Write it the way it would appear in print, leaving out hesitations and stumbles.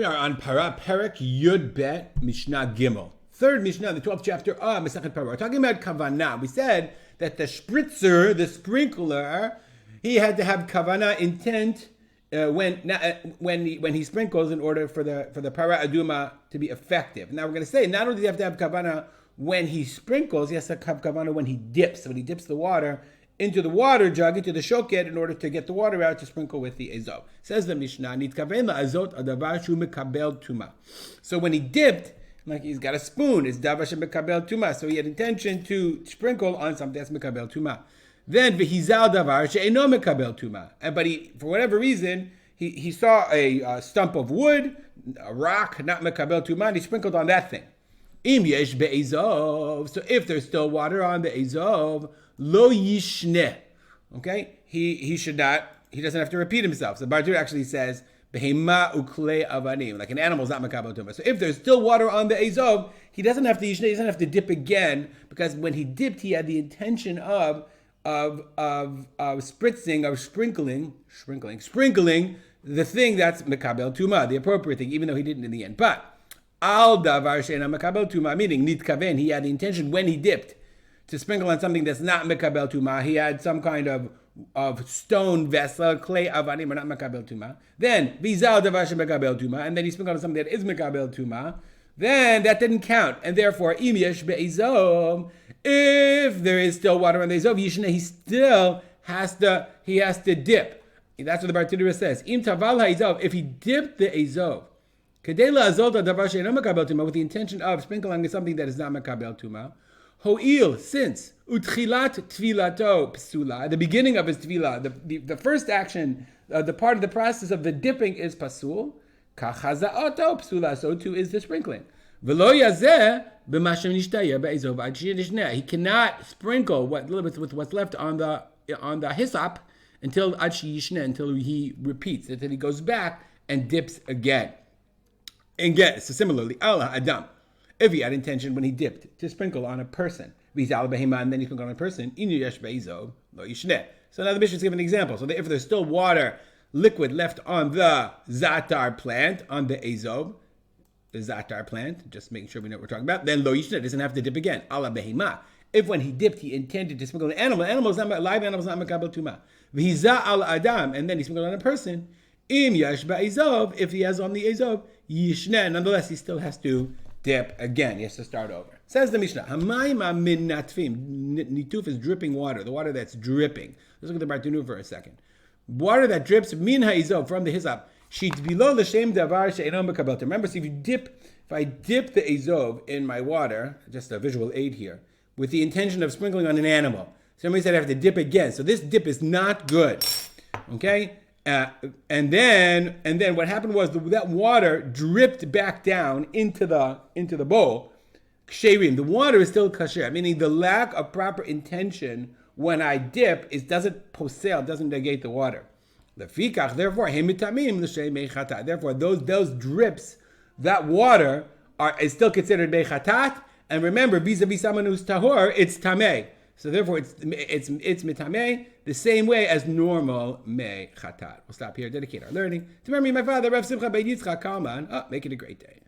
We are on Parah, Perek Yud Bet, Mishnah Gimel. Third Mishnah, the 12th chapter of Masechet Parah. We're talking about kavanah. We said that the spritzer, the sprinkler, he had to have kavanah intent when he sprinkles in order for the Parah Aduma to be effective. Now we're going to say not only does he have to have kavanah when he sprinkles, he has to have kavanah when he dips. So when he dips the water into the water jug, into the shoket, in order to get the water out to sprinkle with the ezov. Says the Mishnah, nitkaven la'azot adavar shu mekabel tuma. So when he dipped, like he's got a spoon, it's davar she mekabel tuma. So he had intention to sprinkle on something that's mekabel tuma. Then v'hizal davar she'eno mekabel tuma. But he, for whatever reason, he saw a stump of wood, a rock, not mekabel tuma, and he sprinkled on that thing. Im yesh be'ezov. So if there's still water on the ezov, lo yishne. Okay? He should not, he doesn't have to repeat himself. So Bartur actually says, behema ukle avanim. Like an animal is not makabel tuma. So if there's still water on the ezov, he doesn't have to yishne, he doesn't have to dip again, because when he dipped, he had the intention of spritzing, of sprinkling the thing that's makabel tuma, the appropriate thing, even though he didn't in the end. But al davar she'ena makabel tuma, meaning nitkaven, he had the intention when he dipped to sprinkle on something that's not mekabel tuma. He had some kind of stone vessel, clay avanim, or not mekabel tuma. Then vizal davar shemekabel tuma, and then he sprinkled on something that is mekabel tuma. Then that didn't count, and therefore im yesh be'ezov. If there is still water on the ezov, yishne, he still has to dip. That's what the Bartidura says. Im taval ha'ezov, if he dipped the ezov, kedei la'azot davar she'eno mekabel tuma, with the intention of sprinkling something that is not mekabel tuma. Ho'il, since utchilat tvilato psula, the beginning of his tvila, the first action, the part of the process of the dipping is pasul. Kachazaoto psula, so too is the sprinkling. V'lo yazeh b'mashem nishtaya be'ezov ad she'nishne. He cannot sprinkle with what's left on the hyssop until ad she'yishne, until he repeats, until he goes back and dips again. And so similarly, Allah Adam, if he had intention when he dipped to sprinkle on a person, and then he sprinkled on a person, so now the Mishnah is giving an example. So if there's still water, liquid left on the zatar plant, on the ezov, the zatar plant, just making sure we know what we're talking about, then lo yishne, doesn't have to dip again. Ala behema. If when he dipped, he intended to sprinkle an animal, live animal is not makabel tuma. V'hiza al adam, and then he sprinkled on a person. Im yash ba'ezov, if he has on the ezov, yishne, nonetheless, he still has to dip again. He has to start over. Says the Mishnah, Hamayma min natfim. Nituf is dripping water, the water that's dripping. Let's look at the Bartunu for a second. Water that drips min ha'izov, from the hyssop. Sheet below the shem davar she'eno mekabel. Remember, so if I dip the ezov in my water, just a visual aid here, with the intention of sprinkling on an animal, somebody said I have to dip again. So this dip is not good. Okay? And then what happened was that water dripped back down into the bowl. Ksherim, the water is still kasher, meaning the lack of proper intention when I dip doesn't negate the water. Lefikach, therefore, therefore those drips, that water is still considered mechatat. And remember, vis-a-vis someone who's tahor, it's tameh. So therefore, it's mitameh, the same way as normal mechatat. We'll stop here, dedicate our learning to memory of my father, Rav Simcha ben Yitzchak Kalman. Make it a great day.